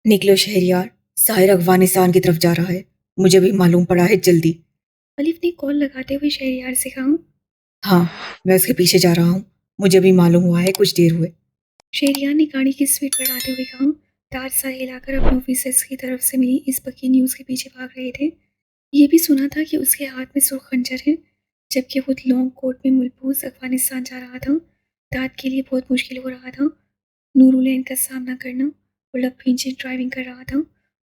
निकलो शहरियार, साहिर अफगानिस्तान की तरफ जा रहा है। मुझे भी मालूम पड़ा है, जल्दी। अलिफ ने कॉल लगाते हुए शहरयार से कहा। हाँ, मैं उसके पीछे जा रहा हूँ। मुझे भी मालूम हुआ है, कुछ देर हुए। शहरयार ने गाड़ी की स्पीड बढ़ाते हुए कहा। तार सा हिलाकर अपने ऑफिसर्स की तरफ से मिली इस पक्की न्यूज़ के पीछे भाग रहे थे। ये भी सुना था कि उसके हाथ में सुर्ख खंजर है, जबकि खुद लॉन्ग कोट में मलबूस अफगानिस्तान जा रहा था। दाद के लिए बहुत मुश्किल हो रहा था नूरुलैन का सामना करना, और लफींची ड्राइविंग कर रहा था।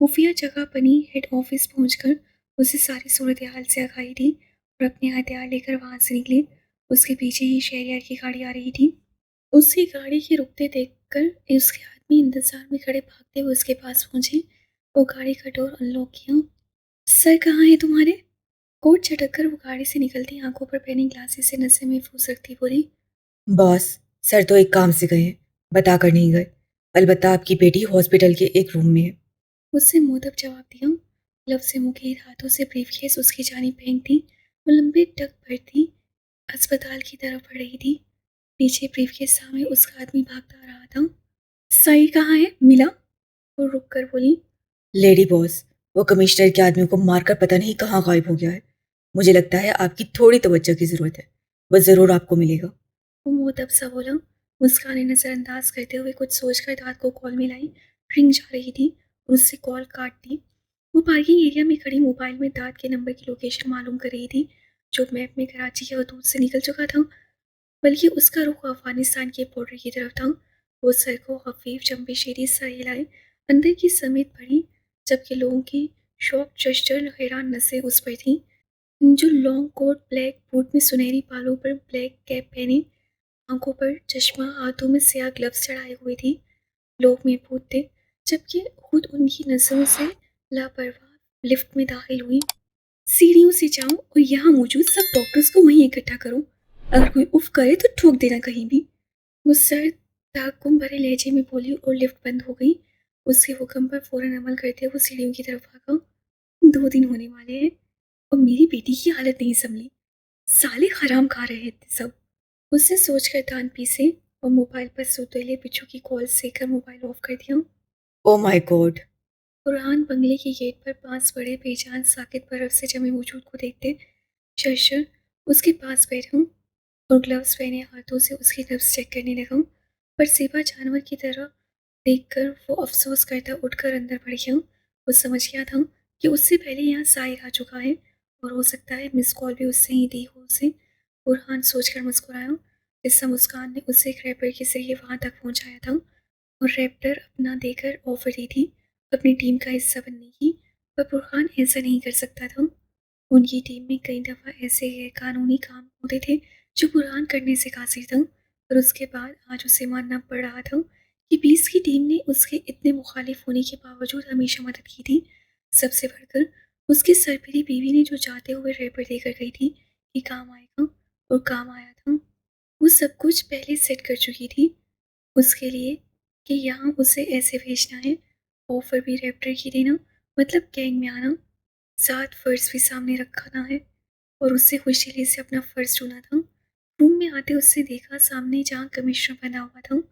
खुफिया जगह बनी हेड ऑफिस पहुंचकर उसे सारी सूरत हाल से आगाही दी और अपने हथियार लेकर वहां से निकले। उसके पीछे ही शहरयार की गाड़ी आ रही थी। उसकी गाड़ी के रुकते देखकर उसके आदमी इंतजार में खड़े भागते हुए उसके पास पहुंचे और गाड़ी का डोर अनलॉक किया। सर कहाँ है तुम्हारे? कोट झटक कर वो गाड़ी से निकलती आंखों पर पहनी ग्लासेस से नसें महफूज रखती बोली। बॉस, सर तो एक काम से गए हैं, बता कर नहीं गए। अलबत्ता आपकी बेटी हॉस्पिटल के एक रूम में है। उससे मुंहतब जवाब दिया। लव से मुखित हाथों से ब्रीफकेस उसकी जानी फेंक दी। वो लंबे टक भरती अस्पताल की तरफ बढ़ रही थी। पीछे ब्रीफकेस सामने उसका आदमी भागता आ रहा था। सही कहाँ है, मिला? वो रुक कर बोली। लेडी बॉस, वो कमिश्नर के आदमी को मारकर पता नहीं कहाँ गायब हो गया है। मुझे लगता है आपकी थोड़ी तवज्जो की जरूरत है। वो जरूर आपको मिलेगा। वो मुंहतब सा बोला। मुस्कान नजरअंदाज करते हुए कुछ सोचकर दाद को कॉल मिलाई। रिंग जा रही थी और उससे कॉल काट दी। वो पार्किंग एरिया में खड़ी मोबाइल में दाद के नंबर की लोकेशन मालूम कर रही थी, जो मैप में कराची के हदूद से निकल चुका था। बल्कि उसका रुख अफगानिस्तान के बॉर्डर की तरफ था। वो सर को हफीफ जम्बिशेरी सा हिलाए अंदर की समेत पड़ी, जबकि लोगों की शौक जश्टर हैरान नसें उस पर थीं, जो लॉन्ग कोट ब्लैक बूट में सुनहरी बालों पर ब्लैक कैप पहने, आंखों पर चश्मा, हाथों में स्याह ग्लव्स चढ़ाए हुए थी। लोग महफूज थे, जबकि खुद उनकी नजरों से लापरवाह लिफ्ट में दाखिल हुई। सीढ़ियों से जाओ और यहाँ मौजूद सब डॉक्टर्स को वहीं इकट्ठा करो। अगर कोई उफ करे तो ठोक देना कहीं भी। वो सर ताकुम भरे लहजे में बोली और लिफ्ट बंद हो गई। उसके हुक्म पर फौरन अमल करते हुए सीढ़ियों की तरफ भागा। 2 दिन होने वाले हैं और मेरी बेटी की हालत नहीं संभली। साले हराम खा रहे थे सब। उसने सोचकर दांत पीसे और मोबाइल पर सौतेले बिच्छू की कॉल सेकर मोबाइल ऑफ कर दिया। Oh my God. बुरहान बंगले के गेट पर 5 बड़े बेजान साकित बर्फ से जमे वजूद को देखते शर्शर उसके पास बैठा और ग्लव्स पहने हाथों से उसकी नब्ज चेक करने लगा। पर सेबा जानवर की तरह देखकर वो अफसोस करता उठकर अंदर बढ़ गया। वो समझ गया था कि उससे पहले यहाँ साहिर आ चुका है और हो सकता है मिस कॉल भी उससे ही दी हो उसे। बुरहान सोचकर मुस्कुराया। इस मुस्कान ने उसे एक रैपर के जरिए वहां तक पहुंचाया था और रैप्टर अपना देकर ऑफर दी थी अपनी टीम का हिस्सा बनने की। पर बुरहान ऐसा नहीं कर सकता था। उनकी टीम में कई दफ़ा ऐसे गैरकानूनी काम होते थे जो बुरहान करने से कासिर था, पर उसके बाद आज उसे मानना पड़ रहा था कि बीस की टीम ने उसके इतने मुखालिफ होने के बावजूद हमेशा मदद की थी। सबसे बढ़कर उसकी सरपीरी बीवी ने जो जाते हुए रेपर देकर गई थी कि काम आएगा, और काम आया था। वो सब कुछ पहले सेट कर चुकी थी उसके लिए कि यहाँ उसे ऐसे भेजना है, ऑफर भी रैप्टर की देना, मतलब गैंग में आना, साथ फ़र्ज़ भी सामने रखा है और उससे खुशदिली से अपना फ़र्ज़ चुना था। रूम में आते उसने देखा सामने जहाँ कमिश्नर बना हुआ था।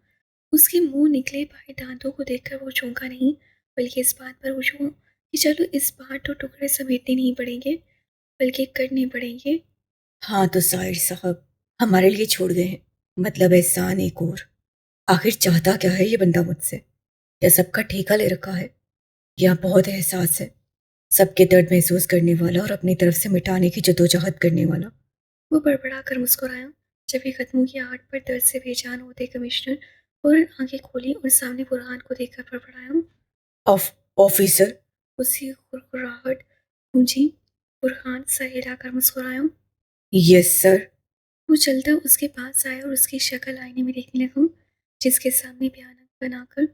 उसके मुंह निकले बाहर दांतों को देखकर वो चौंका नहीं, बल्कि इस बात पर खुश हुआ कि चलो इस बार तो टुकड़े समेटने नहीं पड़ेंगे, बल्कि करने पड़ेंगे। हाँ तो साहिर साहब, हमारे लिए छोड़ गए हैं, मतलब एहसान एक और। आखिर चाहता क्या है ये बंदा मुझसे? या सबका ठेका ले रखा है? या बहुत एहसास है, सबके दर्द महसूस करने वाला और अपनी तरफ से मिटाने की जद्दोजहद करने वाला। वो बड़बड़ा कर मुस्कुराया। जब ये कदमों की आहट पर दर्द से बेजान होते कमिश्नर फौरन आंखें खोली और सामने बुरहान को देखकर बड़बड़ाया। Of officer. उसकी कुरकुराहट गूंजी। बुरहान सर हिलाकर मुस्कुराया। Yes sir. वो चलता उसके पास आया और उसकी शक्ल आईने में देखने लगा, जिसके सामने भयानक बनाकर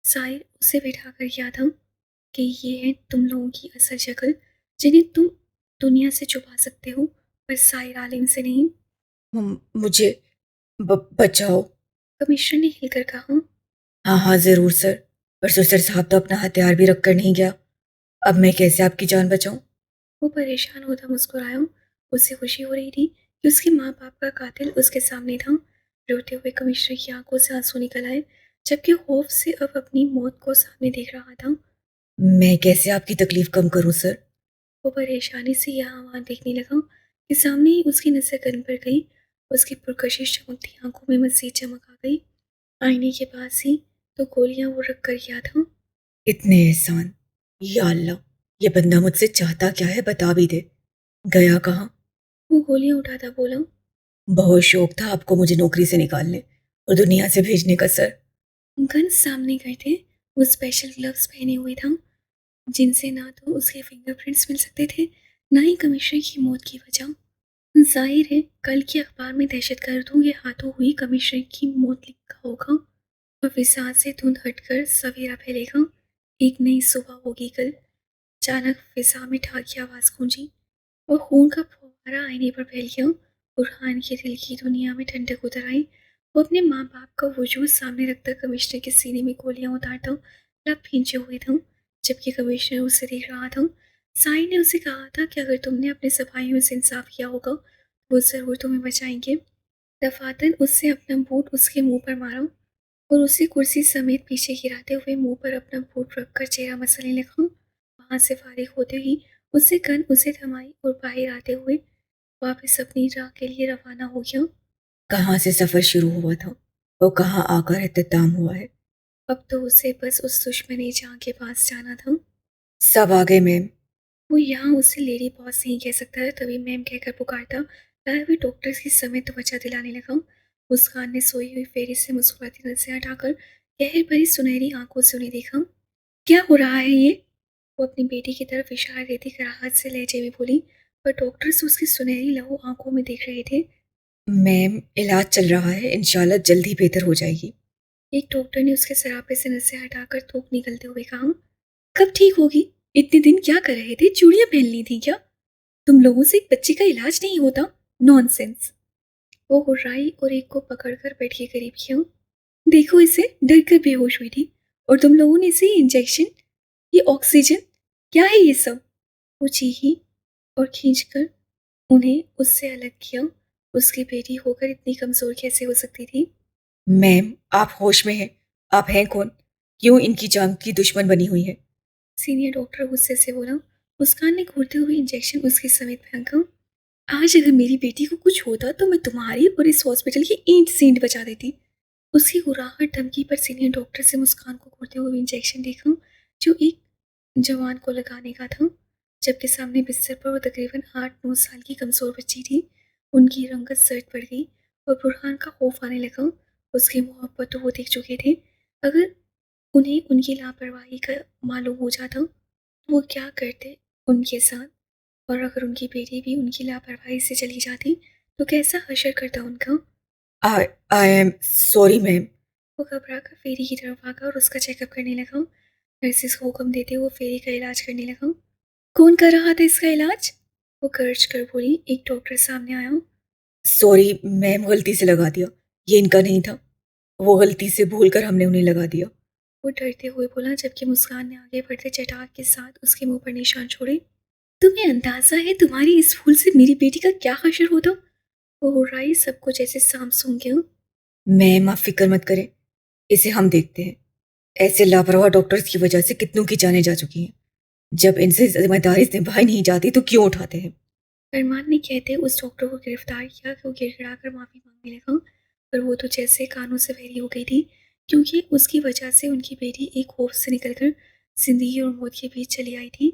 साहिर उसे बैठाकर किया था कि ये है तुम लोगों की असल शक्ल, जिन्हें तुम दुनिया से छुपा सकते हो, पर साहिर आलिम से नहीं। मुझे बचाओ। कमिश्नर ने हिलकर कहा। हाँ हाँ जरूर सर। पर सुसर साहब तो अपना हथियार भी रख कर नहीं गया। अब मैं कैसे आपकी जान बचाऊं? वो परेशान होता मुस्कुराया। उसे खुशी हो रही थी कि उसके माँ बाप का कातिल उसके सामने था। रोते हुए कमिश्नर की आंखों से आंसू निकल आए, जबकि खौफ से अब अपनी मौत को सामने देख रहा था। मैं कैसे आपकी तकलीफ कम करूं सर? वो परेशानी से यहाँ वहाँ देखने लगा कि सामने ही उसकी नज़र गन पर गई। उसकी पुरकशिश चमकती आंखों में मज़ीद चमक आ गई। आईने के पास ही तो गोलियां वो रख कर गया था। इतने एहसान। या अल्लाह, ये बंदा मुझसे चाहता क्या है बता भी दे। गया कहाँ? वो गोलियां उठाता बोला। बहुत शौक था आपको मुझे नौकरी से निकालने और दुनिया से भेजने का सर। गन सामने करते वो स्पेशल ग्लव्स पहने हुए था, जिनसे ना तो उसके फिंगरप्रिंट्स मिल सकते थे, ना ही कमिश्नर की मौत की वजह। जाहिर है कल के अखबार में दहशतगर्दों के हाथों हुई कमिश्नर की मौत लिखा होगा। और फिजा से धुंध हटकर सवेरा फैलेगा। एक नई सुबह होगी कल। अचानक फिजा में ठाक की आवाज़ गूंजी और खून का फव्वारा आईने पर फैल गया। बुरहान के दिल की दुनिया में ठंडक उतर आई। वो अपने माँ बाप का वजूद सामने रखकर कमिश्नर के सीने में गोलियां उतारता लब खींचे हुए था। जबकि कमिश्नर उसे देख रहा था। साई ने उसे कहा था कि अगर तुमने अपने सफाइयों से इंसाफ किया होगा तो वो ज़रूर तुम्हें बचाएंगे। दफातन उससे अपना बूट उसके मुंह पर मारा और उसे कुर्सी समेत पीछे गिराते हुए मुंह पर अपना बूट रखकर चेहरा मसलने लगा। वहां से फारिग होते ही उससे गन उसे थमाई और बाहर आते हुए वापस अपनी राह के लिए रवाना हो गया। कहाँ से सफ़र शुरू हुआ था और कहाँ आकर इख्तिताम हुआ है? अब तो उसे बस उस दुश्मनी जहाँ के पास जाना था। सब आ गए मैम। वो यहाँ उसे लेडी बॉस नहीं कह सकता था, तभी मैम कहकर पुकारता। लाए हुए डॉक्टर की समय तवज्जो दिलाने लगा। मुस्कान ने सोई हुई फेरी से मुस्कुराती नजरें हटाकर गहर भरी सुनहरी आंखों से उन्हें देखा। क्या हो रहा है ये? वो अपनी बेटी की तरफ इशारा देती कराहत से लहजे में बोली, पर डॉक्टर्स उसकी सुनहरी लहू आंखों में देख रहे थे। मैम इलाज चल रहा है, इंशाल्लाह जल्द ही बेहतर हो जाएगी। एक डॉक्टर ने उसके सरापे से नसें हटाकर थूक निकलते हुए कहा। कब ठीक होगी? इतने दिन क्या कर रहे थे? चूड़ियां पहन ली थी क्या? तुम लोगों से एक बच्चे का इलाज नहीं होता? नॉनसेंस। वो हुर्राई और एक को पकड़कर बेड के करीब किया। देखो इसे, डर कर बेहोश हुई थी। और तुम लोगों ने इसे इंजेक्शन, ये ऑक्सीजन, क्या है ये सब? वो चीखी और खींचकर उन्हें उससे अलग किया। उसकी बेटी होकर इतनी कमजोर कैसे हो सकती थी? मैम आप होश में हैं? आप हैं कौन? क्यों इनकी जान की दुश्मन बनी हुई है? सीनियर डॉक्टर गुस्से से बोला। मुस्कान ने घूरते हुए इंजेक्शन उसके समेत फेंका। आज अगर मेरी बेटी को कुछ होता तो मैं तुम्हारी और इस हॉस्पिटल की ईंट से ईंट बचा देती। उसकी हुर्राहट धमकी पर सीनियर डॉक्टर से मुस्कान को घूरते हुए इंजेक्शन देखा, जो एक जवान को लगाने का था। जबकि सामने बिस्तर पर वो तकरीबन 8-9 साल की कमजोर बच्ची थी। उनकी रंगत सर्द पड़ गई और बुरहान का खौफ आने लगा। उसकी मोहब्बत तो वो देख चुके थे। अगर उन्हें उनकी लापरवाही का मालूम हो जाता तो वो क्या करते उनके साथ। और अगर उनकी बेटी भी उनकी लापरवाही से चली जाती तो कैसा हशर करता उनका। आई आई एम सॉरी मैम। वो घबरा कर फेरी की तरफ आगा और उसका चेकअप करने लगा। नर्सिस को हुक्म देते हुए फेरी का इलाज करने लगा। कौन कर रहा था इसका इलाज? वो गर्ज कर बोली। एक डॉक्टर सामने आया। सॉरी मैम, गलती से लगा दिया। ये इनका नहीं था, वो गलती से भूल कर हमने उन्हें लगा दिया। वो डरते हुए बोला, जबकि मुस्कान ने आगे बढ़ते चटाक के साथ उसके मुंह पर निशान छोड़े। तुम्हें अंदाजा है तुम्हारी इस फूल से मेरी बेटी का क्या हशर होता? वो हुर्राई, सब कुछ ऐसे सांप सूंघ गया। मैम आप फिक्र मत करें, इसे हम देखते हैं। ऐसे लापरवाह डॉक्टर्स की वजह से कितनों की जानें जा चुकी हैं। जब इनसे जिम्मेदारी निभाई नहीं जाती तो क्यों उठाते हैं? फरमान ने कहते उस डॉक्टर को गिरफ्तार किया कि वो गिड़गिड़ाकर माफ़ी मांगने लगा। पर वो तो जैसे कानों से बहरी हो गई थी, क्योंकि उसकी वजह से उनकी बेटी एक खौफ से निकलकर जिंदगी और मौत के बीच चली आई थी।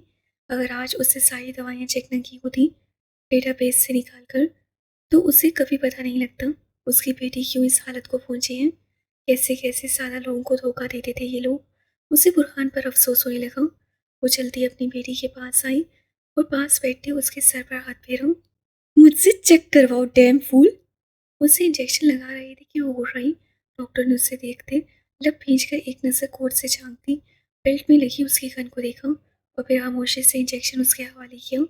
अगर आज उससे सारी दवाइयाँ चेक न की होती डेटाबेस से निकाल कर, तो उसे कभी पता नहीं लगता उसकी बेटी क्यों इस हालत को पहुंची है। कैसे कैसे सारा लोगों को धोखा देते थे ये लोग। उसे बुरहान पर अफसोस होने लगा। वो जल्दी अपनी बेटी के पास आई और पास बैठते उसके सर पर हाथ फेरा। मुझसे चेक करवाओ डैम फूल। उसे इंजेक्शन लगा रही थी कि वो उड़ रही। डॉक्टर ने उसे देखते लब भींच कर एक नज़र कोट से झांकती बेल्ट में लगी उसकी गन को देखा और फिर खामोशी से इंजेक्शन उसके हवाले किया।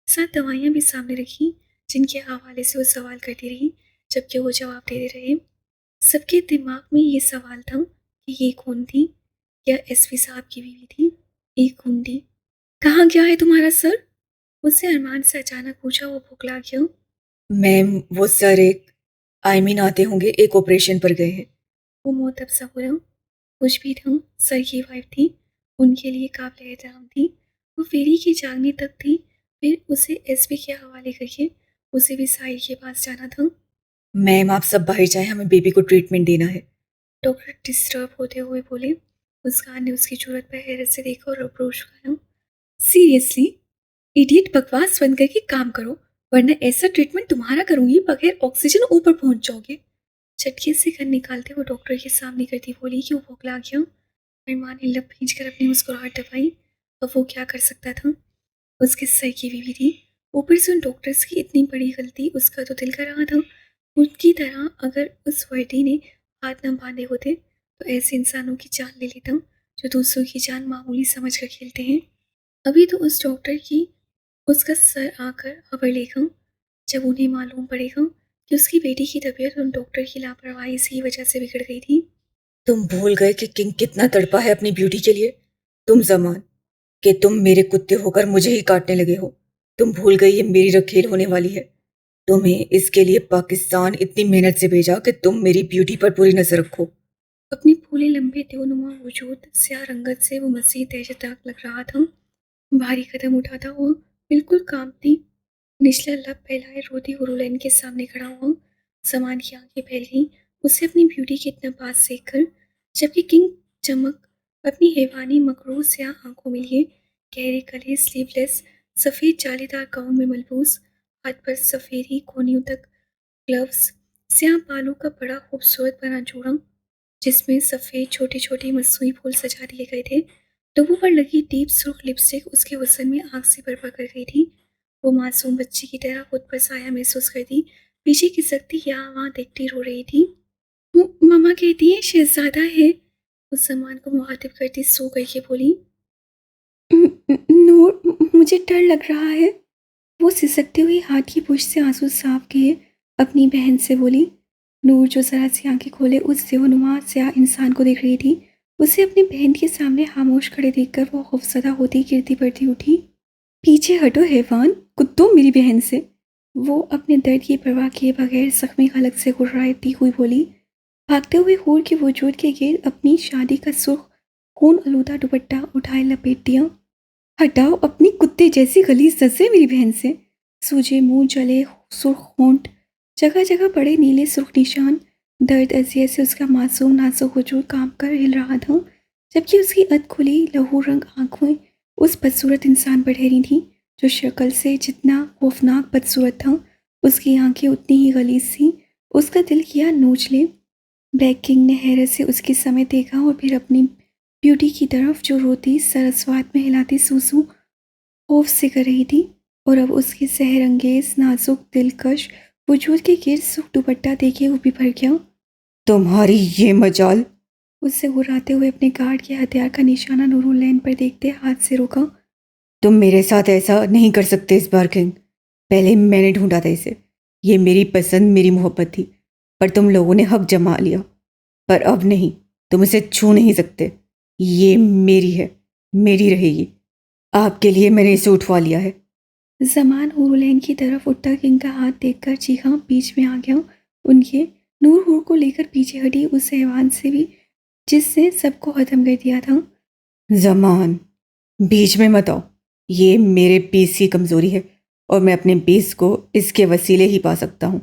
साथ दवाइयाँ भी सामने रखी, जिनके हवाले से वो सवाल करती रही जबकि वो जवाब देते रहे। सबके दिमाग में ये सवाल था कि ये कौन थी? क्या एसपी साहब की बीवी थी? एक गुंडी। कहाँ गया है तुम्हारा सर? उससे अरमान से अचानक पूछा। वो भुखला गया। मैम वो सर एक आई मीन आते होंगे, एक ऑपरेशन पर गए हैं। वो मुँहतब सा बोला। कुछ भी था, सर की वाइफ थी, उनके लिए काबिल एहतराम थी। वो फेरी के जागने तक थी, फिर उसे एसपी के हवाले करके उसे भी साहिल के पास जाना था। मैम आप सब बाहर जाएं, हमें बेबी को ट्रीटमेंट देना है। डॉक्टर डिस्टर्ब होते हुए बोले। मुस्कान ने उसकी जरूरत पर हैरत से देखा और अप्रोच उठाया। सीरियसली, इडियट, बकवास बंद करके काम करो, वरना ऐसा ट्रीटमेंट तुम्हारा करूंगी बगैर ऑक्सीजन ऊपर पहुंच जाओगे। झटके से गन निकालते हुए डॉक्टर के सामने करती बोली कि वो बौखला गया। अरमान ने लब खींच कर अपनी मुस्कुराहट दबाई। अब वो क्या कर सकता था, उसके सर की बीवी थी, ऊपर से उन डॉक्टर्स की इतनी बड़ी गलती। उसका तो दिल कर रहा था उनकी तरह अगर उस वर्दी ने हाथ न बांधे होते तो ऐसे इंसानों की जान ले लेता जो दूसरों की जान मामूली समझ कर खेलते हैं। अभी तो उस डॉक्टर की उसका सर आकर खबर लेगा जब उन्हें मालूम पड़ेगा कि उसकी बेटी की तबीयत उन डॉक्टर की लापरवाही की वजह से बिगड़ गई थी। तुम भूल गए कि किंग कितना तड़पा है अपनी ब्यूटी के लिए। तुम जमान कि तुम मेरे कुत्ते होकर मुझे ही काटने लगे हो। तुम भूल गई ये मेरी रखेल होने वाली है। तुम्हें इसके लिए पाकिस्तान इतनी मेहनत से भेजा कि तुम मेरी ब्यूटी पर पूरी नजर रखो। अपने फूले लंबे देवनुमा वजूद स्याह रंगत से वो मसीह दहशतनाक लग रहा था। भारी कदम उठाता हुआ, बिल्कुल कांपती, निचला लब फैलाए रोती हुरुलैन के सामने खड़ा हुआ। समान की आंखें फैल गईं उसे अपनी ब्यूटी के इतना पास देखकर, जबकि किंग चमक अपनी हैवानी मकरूज स्याह आंखों में लिए गहरे गले स्लीवलेस सफ़ेद जालीदार गाउन में मलबूस, हाथ पर सफ़ेदी कोहनियों तक ग्लव्स, स्याह बालों का बड़ा खूबसूरत बना जूड़ा जिसमें सफ़ेद छोटे छोटे मसूई फूल सजा दिए गए थे। टुबों पर लगी डीप सुर्ख लिपस्टिक उसके हुस्न में आग से बर्पा कर गई थी। वो मासूम बच्ची की तरह खुद पर साया महसूस करती, पीछे खिसकती यहाँ वहाँ देखती रो रही थी। मम्मा कहती है शहजादा है, उस सामान को मुखातिब करती सो करके बोली। नूर, मुझे डर लग रहा है, वो सिसकते हुए हाथ की पुश से आंसू साफ किए अपनी बहन से बोली। नूर जो जरा सी आंखें खोले उस देवनुमा स्याह इंसान को देख रही थी, उसे अपनी बहन के सामने खामोश खड़े देखकर वो खौफजदा होती गिरती पड़ती उठी। पीछे हटो हैवान, कुत्तों, मेरी बहन से, वो अपने दर्द की परवाह किए बगैर जख्मी हलक से गुर्राती हुई बोली, भागते हुए हूर के वजूद के गिर्द अपनी शादी का सुर्ख खून आलूदा दुपट्टा उठाए लपेट दिया। हटाओ अपनी कुत्ते जैसी गलीज नजरें मेरी बहन से। सूजे मुंह, जले सुर्ख होंठ, जगह जगह बड़े नीले सुर्ख निशान, दर्द अजियत से उसका मासूम नाजुक वजूद कांप कर हिल रहा था, जबकि उसकी अधखुली लहू रंग आंखें उस बदसूरत इंसान पर ठहरी थी जो शक्ल से जितना खौफनाक बदसूरत था, उसकी आंखें उतनी ही गलीज थी। उसका दिल किया नोच ले। ब्लैक किंग ने हैरत से उसकी समय देखा और फिर अपनी ब्यूटी की तरफ जो रोती सरस्वात में हिलाती सूसू खौफ से कर रही थी, और अब उसके सहर अंगेज नाजुक दिलकश वजूद के गिर्द सुख दुपट्टा देखे वो भी भर गया। तुम्हारी ये मजाल। उससे घुराते हुए अपने गार्ड के हथियार का निशाना नूरुलैन पर देखते हाथ से रोका। तुम मेरे साथ ऐसा नहीं कर सकते इस बार किंग। पहले मैंने ढूंढा था इसे, ये मेरी पसंद मेरी मोहब्बत थी, पर तुम लोगों ने हक जमा लिया। पर अब नहीं, तुम इसे छू नहीं सकते। ये मेरी है, मेरी रहेगी। आपके लिए मैंने इसे उठवा लिया है। जमान हुरलैन की तरफ उठता किंग का हाथ देखकर चीखा, बीच में आ गया उनके। नूर हुर को लेकर पीछे हटी उस हैवान से भी जिसने सबको खत्म कर दिया था। जमान, बीच में मत आओ। ये मेरे पीस की कमज़ोरी है और मैं अपने पीस को इसके वसीले ही पा सकता हूँ।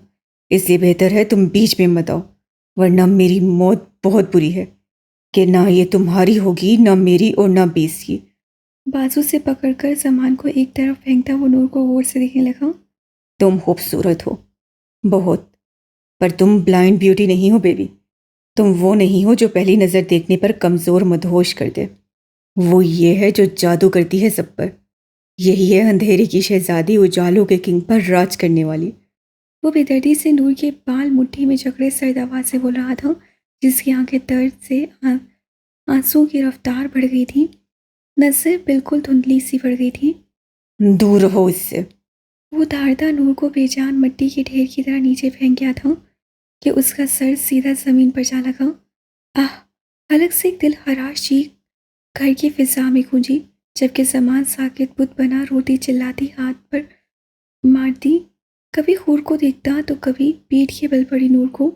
इसलिए बेहतर है तुम बीच में मत आओ, वरना मेरी मौत बहुत बुरी है कि ना ये तुम्हारी होगी, ना मेरी और ना बीस की। बाजू से पकड़कर जमान को एक तरफ फेंकता वो नूर को गौर से देखने लगा। तुम खूबसूरत हो बहुत, पर तुम ब्लाइंड ब्यूटी नहीं हो बेबी। तुम वो नहीं हो जो पहली नज़र देखने पर कमज़ोर मदहोश कर दे। वो ये है जो जादू करती है सब पर। यही है अंधेरे की शहजादी, उजालों के किंग पर राज करने वाली। वो बेदर्दी से नूर के बाल मुट्ठी में जकड़े सर्द आवाज से बोल रहा था, जिसकी आंखें दर्द से आंसू की रफ्तार बढ़ गई थी, नजर बिल्कुल धुंधली सी पड़ गई थी। दूर रहो इससे। वो धारदार नूर को बेजान मिट्टी के ढेर की तरह नीचे फेंक गया था कि उसका सर सीधा जमीन पर जा लगा। आह! अलग से एक दिल खराश चीख घर की फिजा में गूंजी, जबकि जमान साकित बुत बना रोती चिल्लाती हाथ पर मारती, कभी खूर को देखता तो कभी पीठ के बल पड़ी नूर को।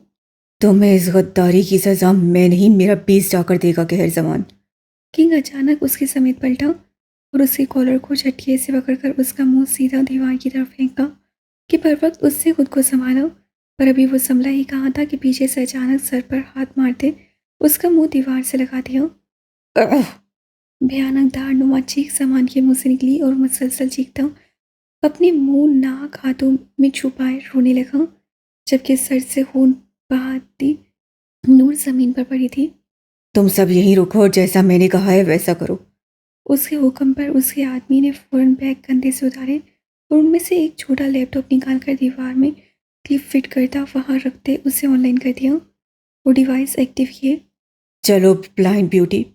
तुम्हें इस गद्दारी की सजा मैं नहीं, मेरा बीस जाकर देगा कहर जमान। किंग अचानक उसके समेत पलटा और उसके कॉलर को झटके से पकड़कर उसका मुंह सीधा दीवार की तरफ फेंका कि पर वक्त उससे खुद को संभाला। पर अभी वो संभला ही कहा था कि पीछे से अचानक सर पर हाथ मारते उसका मुंह दीवार से लगा दिया। अह! भयानक धारनुमा चीख सामान के मुंह से निकली और मुसलसल चीखता अपने मुंह नाक हाथों में छुपाए रोने लगा, जबकि सर से खून बहाती नूर जमीन पर पड़ी थी। तुम सब यहीं रुको और जैसा मैंने कहा है वैसा करो। उसके हुक्म पर उसके आदमी ने फौरन बैग कंधे से उतारे और उनमें से एक छोटा लैपटॉप निकालकर दीवार में क्लिप फिट करता वहां रखते उसे ऑनलाइन कर दिया। वो डिवाइस एक्टिव किए। चलो ब्लाइंड ब्यूटी।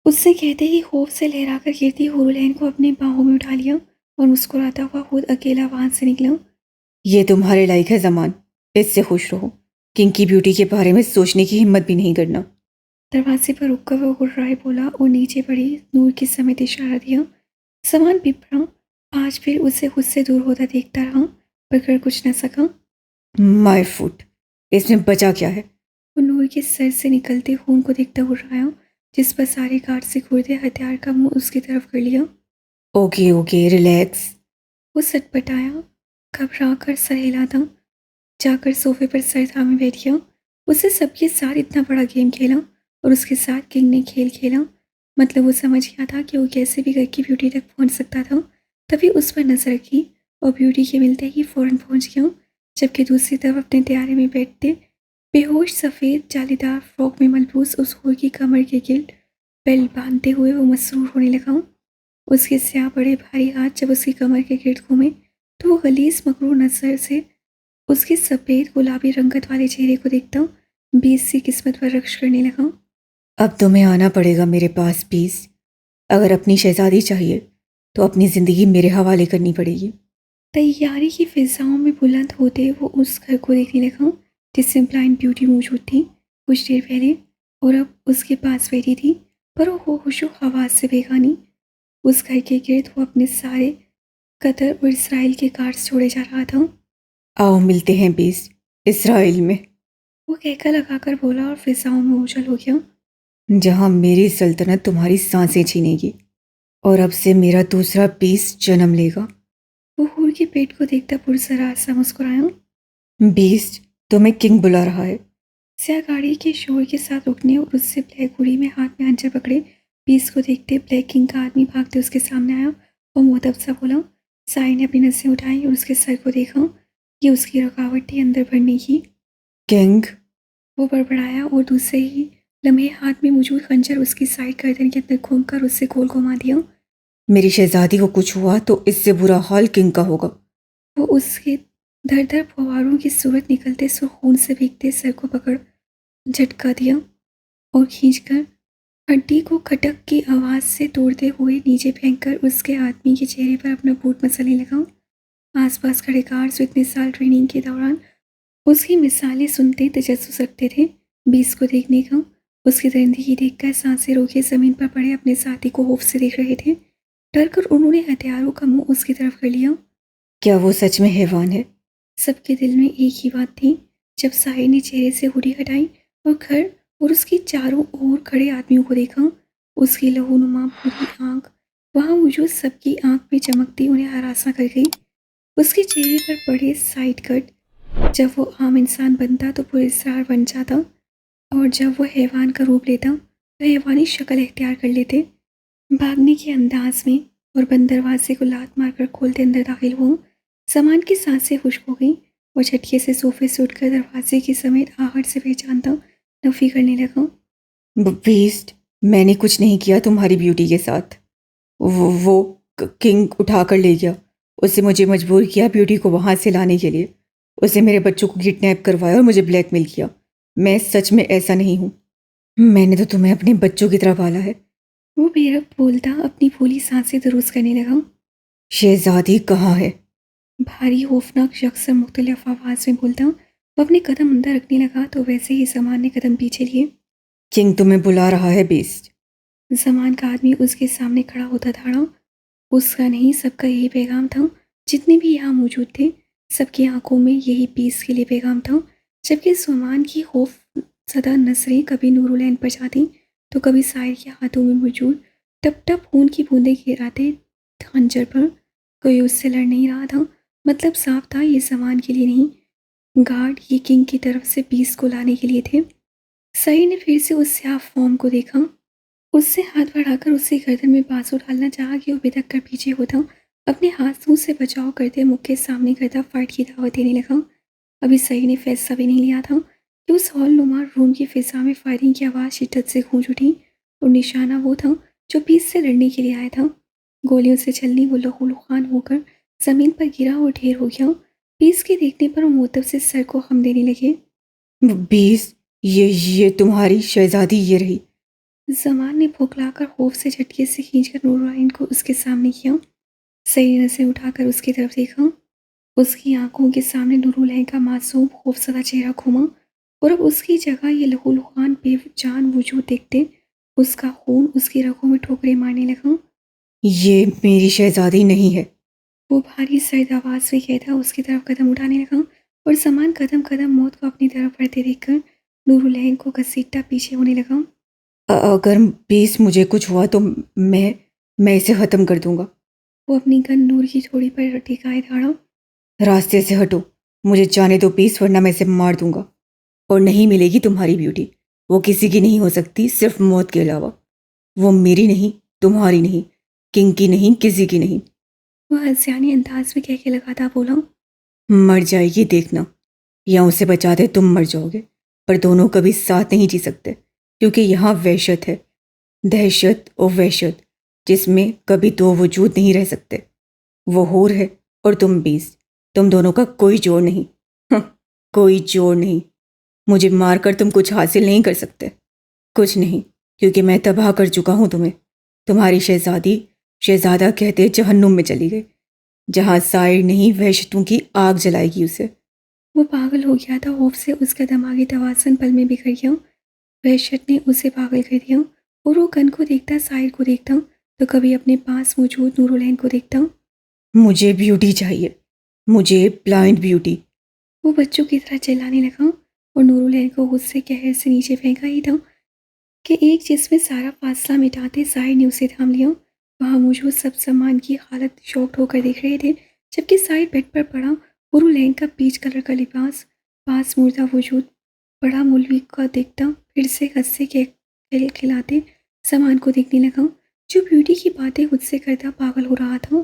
उससे कहते ही खौफ से लहराकर गिरती हुरलैन को अपने बाहों में उठा लिया और मुस्कुराता हुआ खुद अकेला वहां से निकला। ये तुम्हारे लायक है जमान, इससे खुश रहो। किंग की ब्यूटी के बारे में सोचने की हिम्मत भी नहीं करना। दरवाजे पर रुककर वो गुर्राए बोला और नीचे पड़ी नूर के समेत इशारा दिया। सामान बिपरा आज फिर उसे खुद से दूर होता देखता रहा पर कर कुछ न सका। माय फुट, इसमें बचा क्या है? वो नूर के सर से निकलते खून को देखता गुर्राया, जिस पर सारे गार्ड से घूरते हथियार का मुंह उसकी तरफ कर लिया। Okay okay relax. वो सटपटाया, घबरा कर सर हिलाता, जाकर सोफे पर सर थामे बैठ गया। उससे सबके साथ इतना बड़ा गेम खेला और उसके साथ किंग ने खेल खेला। मतलब वो समझ गया था कि वो कैसे भी घर की ब्यूटी तक पहुंच सकता था। तभी उस पर नजर रखी और ब्यूटी के मिलते ही फौरन पहुंच गया, जबकि दूसरी तरफ अपने तैयारे में बैठते बेहोश सफ़ेद जालीदार फ्रॉक में मलबूस उस हूर की कमर के गिल्ड बेल्ट बांधते हुए वो मसरूर होने लगा। उसके स्याह बड़े भारी हाथ जब उसकी कमर के गिर्द घूमे तो वो गलीज मकरूर नजर से उसके सफ़ेद गुलाबी रंगत वाले चेहरे को देखता 20 की किस्मत पर रक्श करने लगा। अब तुम्हें आना पड़ेगा मेरे पास बीस। अगर अपनी शहजादी चाहिए तो अपनी ज़िंदगी मेरे हवाले करनी पड़ेगी। तैयारी की फिजाओं में बुलंद होते वो उस घर को देखने लगा जिसमें ब्लाइंड ब्यूटी मौजूद थी कुछ देर पहले, और अब उसके पास बैठी थी, पर वो होशो हवास से बेगानी। उस घर के गिर्द वो अपने सारे कतर और इसराइल के कार्ड्स छोड़े जा रहा था। आओ मिलते हैं बीस, इसराइल में। वो कहकर लगाकर बोला और फिजाओं में ओझल हो गया। जहाँ मेरी सल्तनत तुम्हारी सांसें छीनेगी और अब से मेरा दूसरा बीस जन्म लेगा। वो हूर के पेट को देखता पुरसरार सा मुस्कुराया। बीस, तुम्हें किंग बुला रहा है। स्या गाड़ी के शोर के साथ रुकने और उससे ब्लैक उड़ी में हाथ में अंजर पकड़े पीस को देखते ब्लैक किंग का आदमी भागते उसके सामने आया और मुहतब सा बोला। साई ने अपनी नसें उठाई और उसके सर को देखा। ये उसकी रुकावट थी अंदर बढ़ने की। किंग। वो बड़बड़ाया और दूसरे ही लम्हे हाथ में मौजूद खंजर उसकी साइड गर्दन के अंदर घूमकर उससे गोल घुमा दिया। मेरी शहजादी को कुछ हुआ तो इससे बुरा हाल किंग का होगा। वो उसके धर धर फवारों की सूरत निकलते सो खून से भीगते सर को पकड़ झटका दिया और खींचकर हड्डी को खटक की आवाज़ से तोड़ते हुए नीचे फेंककर उसके आदमी के चेहरे पर अपना बूट मसलने लगा। आसपास खड़े गार्ड्स इतने साल ट्रेनिंग के दौरान उसकी मिसालें सुनते तजस्सुस रखते थे। बीस को देखने का उसकी दरिंदगी देखकर सांसें रोके ज़मीन पर पड़े अपने साथी को खौफ से देख रहे थे। डर कर उन्होंने हथियारों का मुंह उसकी तरफ कर लिया। क्या वो सच में हैवान है? सबके दिल में एक ही बात थी। जब साहिर ने चेहरे से हुडी हटाई और घर और उसकी चारों ओर खड़े आदमियों को देखा, उसकी लहूनुमा पूरी आंख वहां मौजूद सबकी आंख में चमकती उन्हें हरासा कर गई। उसके चेहरे पर बड़े साइड कट। जब वो आम इंसान बनता तो पुरस्कार बन जाता और जब वो हैवान का रूप लेता तो हैवानी शक्ल इख्तियार कर लेते। भागने के अंदाज में और बंद दरवाजे को लात मारकर खोलते अंदर दाखिल हुआ। सामान की सांसें खुश्क हो गई और झटके से सोफे से उठकर दरवाजे के समेत आहट से बेजानता नफी करने लगा। बीस्ट, मैंने कुछ नहीं किया तुम्हारी ब्यूटी के साथ। वो किंग उठा कर ले गया। उससे मुझे मजबूर किया ब्यूटी को वहाँ से लाने के लिए। उसे मेरे बच्चों को किडनैप करवाया और मुझे ब्लैकमेल किया। मैं सच में ऐसा नहीं हूँ। मैंने तो तुम्हें अपने बच्चों की तरह पाला है। वो बेरब्त बोलता अपनी फूली सांसें दुरुस्त करने लगा। शहजादी कहाँ है? भारी खौफनाक शख्स मुख्तलिफ आवाज़ में बोलता वो अपने कदम अंदर रखने लगा तो वैसे ही जमान ने कदम पीछे लिए। किंग तुम्हें बुला रहा है बीस्ट। जमान का आदमी उसके सामने खड़ा होता धाड़ा। उसका नहीं सबका यही पैगाम था। जितने भी यहाँ मौजूद थे सबकी आंखों में यही पीस के लिए पैगाम था। जबकि जमान की खौफ सदा नजरें कभी नूरुलैन पर जाती तो कभी साहिर के हाथों में मौजूद टप टप खून की बूंदें गिराते खंजर पर। कोई उससे लड़ नहीं रहा था। मतलब साफ था, ये सामान के लिए नहीं, गार्ड ये किंग की तरफ से पीस को लाने के लिए थे। सही ने फिर से उस स्याह फॉर्म को देखा। उससे हाथ बढ़ाकर उसकी गर्दन में बांसुर डालना चाहा कि वो बिदक कर पीछे होता, अपने हाथों से बचाव करते मुख के सामने करता फाइट की दावत देने लगा। अभी सही ने फैसला भी नहीं लिया था कि उस हॉल नुमा रूम की फिजा में फायरिंग की आवाज़ शिद्दत से गूंज उठी और निशाना वो था जो पीस से लड़ने के लिए आया था। गोलियों से छलनी वो लहूलुहान होकर जमीन पर गिरा और ढेर हो गया। पीस के देखने पर वो मुअद्दब से सर को हम देने लगे। बीस, ये तुम्हारी शहजादी ये रही। जमान ने भोखलाकर खौफ से झटके से खींचकर नूरलाइन को उसके सामने किया। सही नसें उठाकर उसकी तरफ देखा। उसकी आंखों के सामने नूरुलैन का मासूम खौफजदा चेहरा घूमा और अब उसकी जगह ये लहूलुहान बेजान वजूद देखते उसका खून उसकी रगों में ठोकरें मारने लगा। ये मेरी शहजादी नहीं है। वो भारी सर्द आवाज में कहता उसकी तरफ कदम उठाने लगा और समान कदम कदम मौत को अपनी तरफ बढ़ते देखकर नूरुलैन को घसीटता पीछे होने लगा। अगर बीस मुझे कुछ हुआ तो मैं इसे ख़त्म कर दूंगा। वो अपनी गन नूर की थोड़ी पर टिकाए खड़ा। रास्ते से हटो, मुझे जाने दो बीस, वरना मैं इसे मार दूंगा। और नहीं मिलेगी तुम्हारी ब्यूटी। वो किसी की नहीं हो सकती, सिर्फ मौत के अलावा। वो मेरी नहीं, तुम्हारी नहीं, किंग की नहीं, किसी की नहीं। वह हंसियाने अंदाज में कह के लगातार बोला। मर जाएगी देखना, या उसे बचा दे तुम मर जाओगे। पर दोनों कभी साथ नहीं जी सकते, क्योंकि यहाँ वहशत है, दहशत और वहशत, जिसमें कभी दो वजूद नहीं रह सकते। वो हूर है और तुम बीस। तुम दोनों का कोई जोड़ नहीं। हं, कोई जोड़ नहीं। मुझे मारकर तुम कुछ हासिल नहीं कर सकते, कुछ नहीं, क्योंकि मैं तबाह कर चुका हूँ तुम्हें। तुम्हारी शहजादी, शहजादा कहते जहन्नुम में चली गई, जहाँ साइर नहीं वहशतों की आग जलाएगी उसे। वो पागल हो गया था खौफ से। उसका दिमागी तवाज़ुन पल में बिखर गया। वहशत ने उसे पागल कर दिया और वो गन को देखता, साहिर को देखता, तो कभी अपने पास मौजूद नूरुलैन को देखता। मुझे ब्यूटी चाहिए, मुझे ब्लाइंड ब्यूटी। वो बच्चों की तरह चिल्लाने लगा और नूरुलैन को गुस्से कहर से नीचे फेंका ही था कि एक जिसमें सारा फासला मिटाते साहिर ने उसे थाम लिया। वहाँ मौजूद सब सामान की हालत शॉक्ड होकर देख रहे थे, जबकि साहिर बेड पर पड़ा नूरुलैन का पीच कलर का लिबास पास मुर्दा वजूद बड़ा मौलवी का देखता फिर से हंसे के खिलाते सामान को देखने लगा जो ब्यूटी की बातें खुद से करता पागल हो रहा था।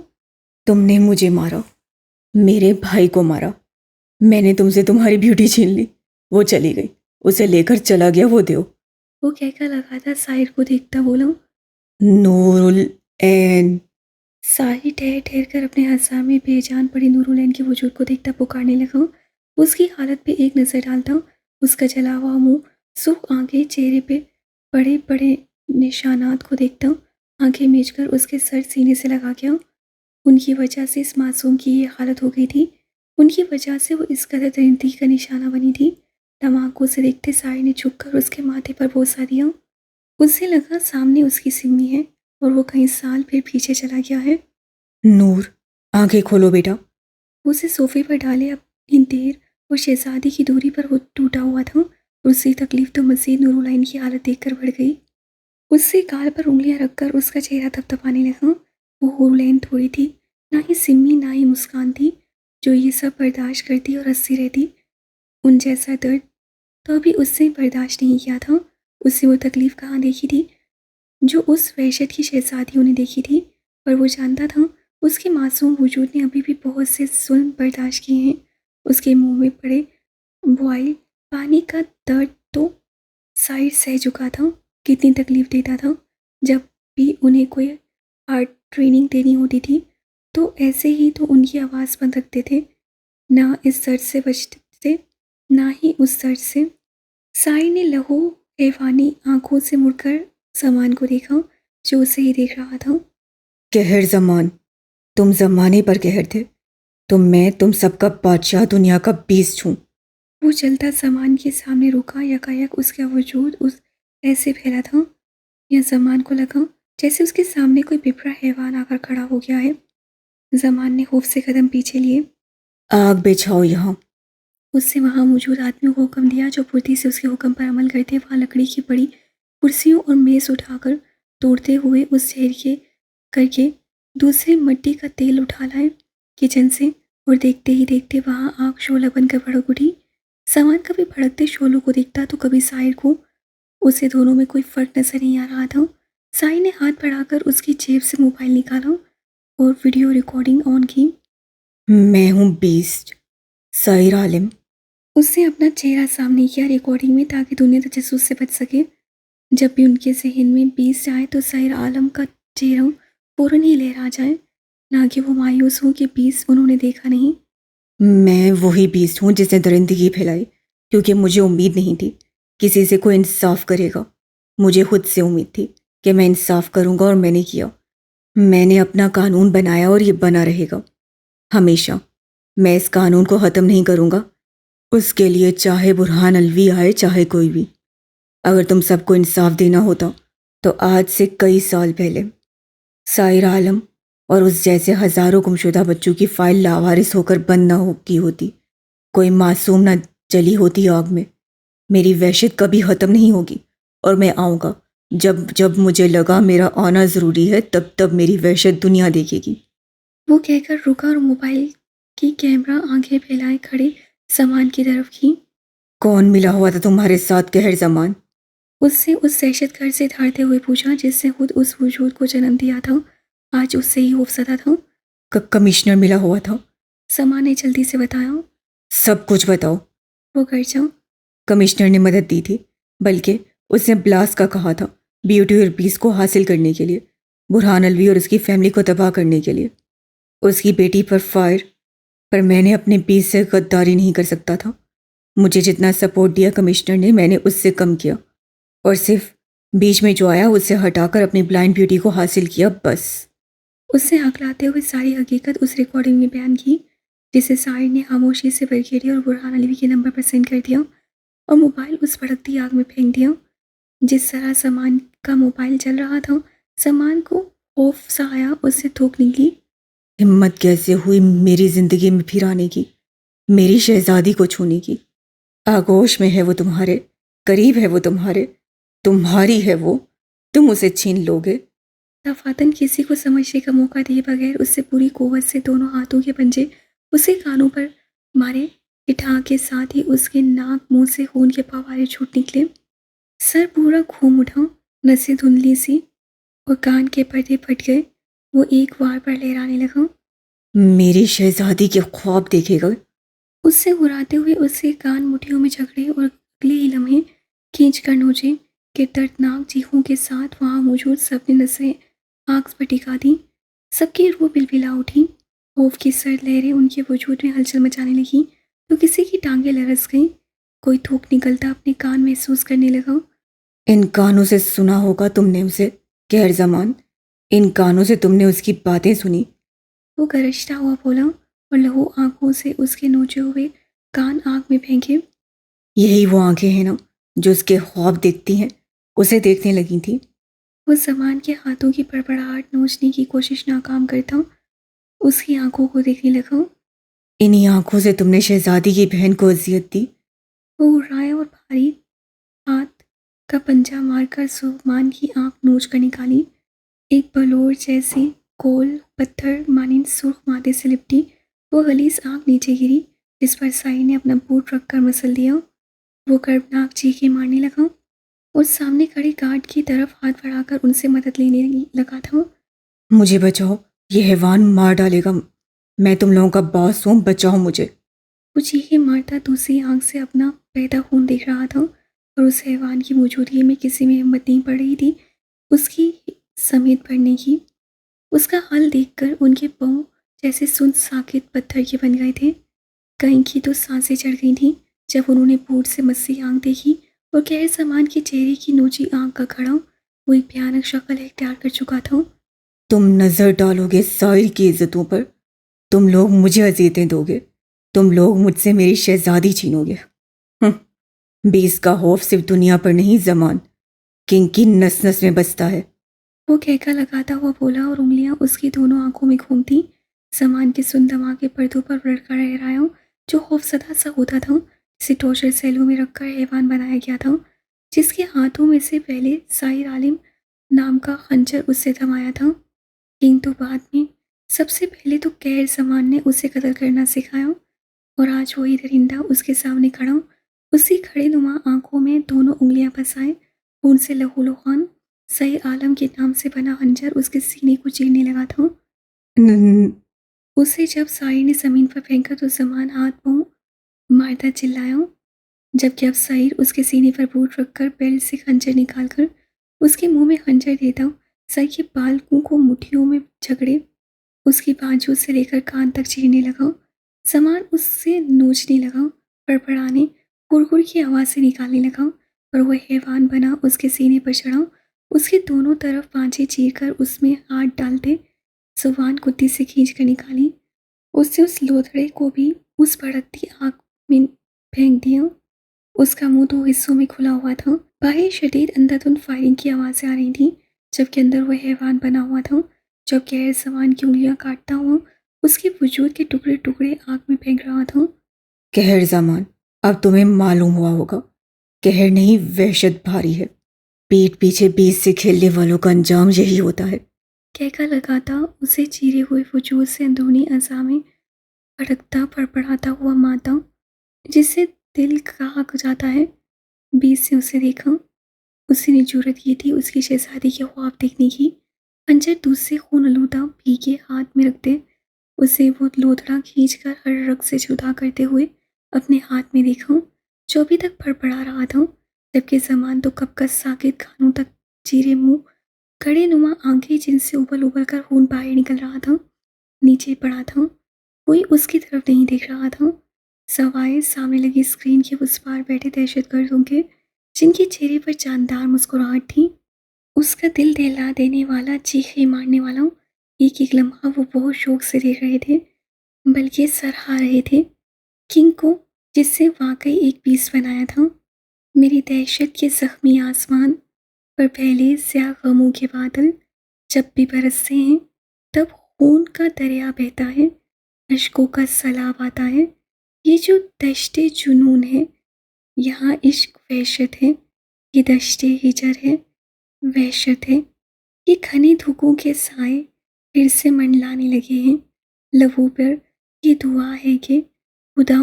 तुमने मुझे मारा, मेरे भाई को मारा। मैंने तुमसे तुम्हारी ब्यूटी छीन ली। वो चली गई, उसे लेकर चला गया वो देव। वो कहकर लगातार साहिर को देखता बोला। नूरुल एन। साहिर ठहर ठहर कर अपने हंसा में बेजान पड़ी नूरुलैन के वजूद को देखता पुकारने लगा। उसकी हालत पे एक नज़र डालता, उसका जला हुआ मुंह, सूख आंखें, चेहरे पे बड़े बड़े निशानात को देखता, आंखें मीचकर उसके सर सीने से लगा गया। उनकी वजह से इस मासूम की ये हालत हो गई थी। उनकी वजह से वो इस कदर दरिंदगी का निशाना बनी थी। तम आंखों से देखते साहिर ने झुककर उसके माथे पर बोसा दिया। उसे लगा सामने उसकी सिम्मी है और वो कई साल फिर पीछे चला गया है। नूर, आंखें खोलो बेटा। उसे सोफे पर डाले अपनी देर और शहजादी की दूरी पर वो टूटा हुआ था और उसकी तकलीफ तो मजीद नूरुलैन की हालत देखकर बढ़ गई। उससे गाल पर उंगलियां रखकर उसका चेहरा थपथपाने लगा। वो नूरुलैन थोड़ी थी, ना ही सिम्मी ना ही मुस्कान थी, जो ये सब बर्दाश्त करती और हंसती रहती। उन जैसा दर्द तो अभी उससे बर्दाश्त नहीं किया था। उससे वो तकलीफ कहाँ देखी थी जो उस वहशत की शहजादियों ने देखी थी। पर वो जानता था उसके मासूम वजूद ने अभी भी बहुत से जुल्म बर्दाश्त किए हैं। उसके मुंह में पड़े बॉयल पानी का दर्द तो साइड सह चुका था। कितनी तकलीफ देता था। जब भी उन्हें कोई हार्ड ट्रेनिंग देनी होती थी तो ऐसे ही तो उनकी आवाज़ बंद रखते थे, ना इस दर्द से बचते थे ना ही उस दर्द से। साई ने लहू हैवानी आंखों से मुड़कर सामान को देखा जो उसे ही देख रहा था। कहर जमान, तुम जमाने पर कहर थे। तुम सबका बादशाह, दुनिया का बीस हूँ। वो चलता सामान के सामने रुका। यकायक उसका वजूद उस ऐसे फैला था या जमान को लगा जैसे उसके सामने कोई बिपरा हैवान आकर खड़ा हो गया है। जमान ने खौफ से कदम पीछे लिए। आग बिछाओ यहाँ। उससे वहाँ मौजूद आदमियों को हुक्म दिया जो फुर्ती से उसके हुक्म पर अमल करते। वहाँ लकड़ी की बड़ी कुर्सियों और मेज़ उठाकर तोड़ते हुए उस शहर के करके दूसरे मिट्टी का तेल उठा लाए किचन से, और देखते ही देखते वहाँ आग शोला बनकर भड़क उठी। सामान कभी भड़कते शोलों को देखता तो कभी साहिर को। उसे दोनों में कोई फर्क नजर नहीं आ रहा था। साहिर ने हाथ बढ़ाकर उसकी जेब से मोबाइल निकाला और वीडियो रिकॉर्डिंग ऑन की। मैं हूँ बीस्ट, साहिर आलिम। उसने अपना चेहरा सामने किया रिकॉर्डिंग में ताकि दुनिया तजस्सुस से बच सके। जब भी उनके जहन में बीस आए तो साहिर आलम का चेहरा फौरन ही लहरा जाए, ना कि वो मायूस हो कि बीस उन्होंने देखा नहीं। मैं वही बीस्ट हूँ जिसने दरिंदगी फैलाई, क्योंकि मुझे उम्मीद नहीं थी किसी से कोई इंसाफ करेगा। मुझे खुद से उम्मीद थी कि मैं इंसाफ करूँगा, और मैंने किया। मैंने अपना कानून बनाया और ये बना रहेगा हमेशा। मैं इस कानून को ख़त्म नहीं करूँगा, उसके लिए चाहे बुरहान अलवी आए, चाहे कोई भी। अगर तुम सबको इंसाफ देना होता तो आज से कई साल पहले साहिर आलम और उस जैसे हज़ारों गुमशुदा बच्चों की फाइल लावारिस होकर बंद ना हो की होती। कोई मासूम ना जली होती आग में। मेरी वहशत कभी ख़त्म नहीं होगी, और मैं आऊँगा। जब जब मुझे लगा मेरा आना ज़रूरी है, तब तब मेरी वहशत दुनिया देखेगी। वो कहकर रुका और मोबाइल की कैमरा आंखें फैलाए खड़े सामान की तरफ की। कौन मिला हुआ था तुम्हारे साथ कहर जमान? उससे उस दहशत घर से धारते हुए पूछा जिससे खुद उस वजूद को जन्म दिया था। आज उससे ही खौफजदा था। कमिश्नर मिला हुआ था। समा ने जल्दी से बताया। सब कुछ बताओ। वो घर जाओ। कमिश्नर ने मदद दी थी, बल्कि उसने ब्लास्ट का कहा था, ब्यूटी और पीस को हासिल करने के लिए, बुरहान अलवी और उसकी फैमिली को तबाह करने के लिए, उसकी बेटी पर फायर। पर मैंने अपने पीस से गद्दारी नहीं कर सकता था। मुझे जितना सपोर्ट दिया कमिश्नर ने, मैंने उससे कम किया, और सिर्फ बीच में जो आया उससे हटाकर अपनी ब्लाइंड ब्यूटी को हासिल किया, बस। उससे हकलाते हुए सारी हकीकत उस रिकॉर्डिंग में बयान की, जिसे साहिर ने खामोशी से बरखेड़ी और बुरहान अलवी के नंबर पर सेंड कर दिया और मोबाइल उस भड़कती आग में फेंक दिया। जिस तरह सामान का मोबाइल जल रहा था, सामान को खौफ सा आया, उससे थूक निकली। हिम्मत कैसे हुई मेरी जिंदगी में फिर आने की, मेरी शहजादी को छूने की? आगोश में है वो तुम्हारे, करीब है वो तुम्हारे, तुम्हारी है वो, तुम उसे छीन लोगे। दफातन किसी को समझने का मौका दिए बगैर उससे पूरी कुव्वत से दोनों हाथों के पंजे उसके कानों पर मारे। इठा के साथ ही उसके नाक मुंह से खून के फव्वारे छूट निकले। सर पूरा घूम उठा, नसें धुंधली सी और कान के पर्दे फट गए। वो एक बार पर लहराने लगा। मेरी शहजादी के ख्वाब देखेगा। उससे घुराते हुए उसके कान मुठियों में झगड़े और अगले ही लम्हे खींच कर नोचे कि दर्दनाक चीखों के साथ वहाँ मौजूद सबने नसें आग पर टिका दी। सबकी रूह बिलबिला उठी। खौफ की सर्द लहरें उनके वजूद में हलचल मचाने लगी तो किसी की टांगें लरस गईं। कोई थूक निकलता अपने कान महसूस करने लगा। इन कानों से सुना होगा तुमने उसे, कहर जमान। इन कानों से तुमने उसकी बातें सुनी। वो गरजता हुआ बोला और लहू आंखों से उसके नोचे हुए कान आग में फेंके। यही वो आंखें हैं ना जो उसके ख्वाब देखती हैं, उसे देखने लगी थी। वो जमान के हाथों की बड़बड़ाहट नोचने की कोशिश नाकाम करता उसकी आंखों को देखने लगा। इन्हीं आंखों से तुमने शहजादी की बहन को अजियत दी। वो उड़ाया और भारी हाथ का पंजा मारकर सुमान की आंख नोच कर निकाली। एक बलोर जैसी गोल पत्थर मानिंद सुर्ख माथे से लिपटी वो गलीस आंख नीचे गिरी, जिस पर साई ने अपना बूट रखकर मसल दिया। वो कर्बनाक चीखें मारने लगा और सामने खड़े गार्ड की तरफ हाथ बढ़ाकर उनसे मदद लेने लगा था। मुझे बचाओ, ये हैवान मार डालेगा। मैं तुम लोगों का बॉस हूँ, बचाओ मुझे। वो चीखें मारता दूसरी आंख से अपना बहता खून देख रहा था और उस हैवान की मौजूदगी में किसी में हिम्मत नहीं पड़ रही थी उसकी समेत पड़ने की। उसका हाल देखकर उनके पाँव जैसे सुन साकित पत्थर के बन गए थे। कहीं की तो सांसें चढ़ गई थीं जब उन्होंने बूट से मस्सी आंख देखी और कहर सामान के चेहरे की नोची आंख का खड़ा वो एक भयानक शक्ल इख्तियार कर चुका था। तुम नजर डालोगे साहिर की इज्जतों पर, तुम लोग मुझे अजियतें दोगे, तुम लोग मुझसे मेरी शहजादी छीनोगे। बीस का खौफ सिर्फ दुनिया पर नहीं, जमान किंग की नस नस में बसता है। वो कहका लगाता हुआ बोला और उंगलियां उसकी दोनों आंखों में घूमती। सामान के सुन दमा के पर्दों पर लड़का रह रहा जो खौफसदा सा होता था, जिसे टॉर्चर सेलों में रखकर हैवान बनाया गया था, जिसके हाथों में से पहले साहिर आलिम नाम का खंजर उससे थमाया था, किंतु बाद में सबसे पहले तो कहर जमान ने उसे कत्ल करना सिखाया। और आज वही दरिंदा उसके सामने खड़ा, उसी खड़े नुमा आंखों में दोनों उंगलियां फंसाए, खून से लहूलुहान सही आलम के नाम से बना खंजर उसके सीने को चीरने लगा था। न- उसे जब साहिर ने जमीन पर फेंका तो जमान हाथ पांव मारता चिल्लाया, जबकि अब साहिर उसके सीने पर बूट रखकर बेल्ट से खंजर निकालकर उसके मुंह में खंजर देता, साहिर के बालों को मुट्ठियों में झगड़े उसकी बाजू से लेकर कान तक चीरने लगा। सामान उससे नोचने लगा, फड़फड़ाने गुड़गुड़ की आवाज़ से निकालने लगा, और वह हैवान बना उसके सीने पर चढ़ा, उसके दोनों तरफ पांचे चीर कर उसमें हाथ डालते जुबान कुत्ती से खींच कर निकाली। उससे उस लोथड़े को भी उस भड़कती आग में फेंक दिया। उसका मुंह दो हिस्सों में खुला हुआ था। बाहर शदीद अंधाधुंध फायरिंग की आवाज़ें आ रही थी, जबकि अंदर वह हैवान बना हुआ था, जो गैर जवान की उंगलियां काटता हुआ उसके वजूद के टुकड़े टुकड़े आग में फेंक रहा था। कहर जमान, अब तुम्हें मालूम हुआ होगा, कहर नहीं वहशत भारी है। पीठ पीछे बीच से खेलने वालों का अंजाम यही होता है। कहका लगाता उसे चीरे हुए वजूद से अंदरूनी अज़ा में भड़कता फड़फड़ाता हुआ माता, जिससे दिल कहा जाता है, बीच से उसे देखा। उसी ने जरूरत की थी उसकी शहजादी के ख्वाब देखने की। खंजर दूध से खून आलूदा भीगे हाथ में रखते उसे वो लोथड़ा खींचकर हर रग से जुदा करते हुए अपने हाथ में देखा, जो अभी तक फड़फड़ा रहा था, जबकि जमान तो कब का साकित खानों तक चीरे मुंह, कड़े नुमा आंखें जिनसे उबल उबल कर खून बाहर निकल रहा था, नीचे पड़ा था। कोई उसकी तरफ नहीं देख रहा था, सवाए सामने लगी स्क्रीन के उस पार बैठे दहशतगर्दों के, जिनके चेहरे पर जानदार मुस्कुराहट थी। उसका दिल दहला देने वाला, चीखे मारने वाला एक एक लम्हा वो बहुत शौक से देख रहे थे, बल्कि सराहा रहे थे किंग को, जिससे वाकई एक पीस बनाया था। मेरी दहशत के जख्मी आसमान पर पहले स्याह गमों के बादल जब भी बरसते हैं, तब खून का दरिया बहता है, अश्कों का सैलाब आता है। ये जो दश्ते जुनून है, यहाँ इश्क वहशत है, ये दश्ते हिजर है, वहशत है। ये घने धुकों के साए फिर से मंडलाने लगे हैं लबों पर। ये दुआ है कि खुदा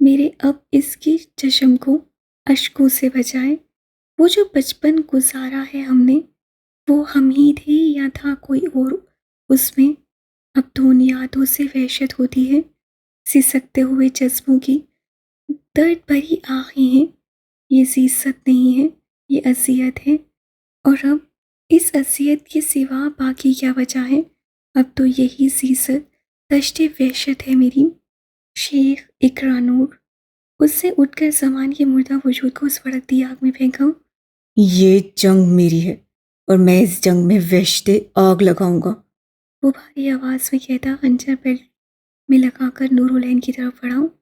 मेरे अब इसकी चश्म को अश्कों से बचाए। वो जो बचपन गुजारा है हमने, वो हम ही थे या था कोई और उसमें। अब तो उन यादों से वहशत होती है, सिसकते हुए जज्बों की दर्द भरी आँखें हैं। ये ज़ीज़त नहीं है, ये अज़ियत है। और अब इस अज़ियत के सिवा बाकी क्या बचा है? अब तो यही ज़ीज़त दश्ते वहशत है मेरी। शेख इकरा नूर, उससे उठकर ज़मान के मुर्दा वजूद को उस भड़कती आग में फेंका। ये जंग मेरी है और मैं इस जंग में वहशते आग लगाऊंगा। वो भारी आवाज़ में कहता खंजर बेल्ट में लगाकर नूरुलैन की तरफ बढ़ा।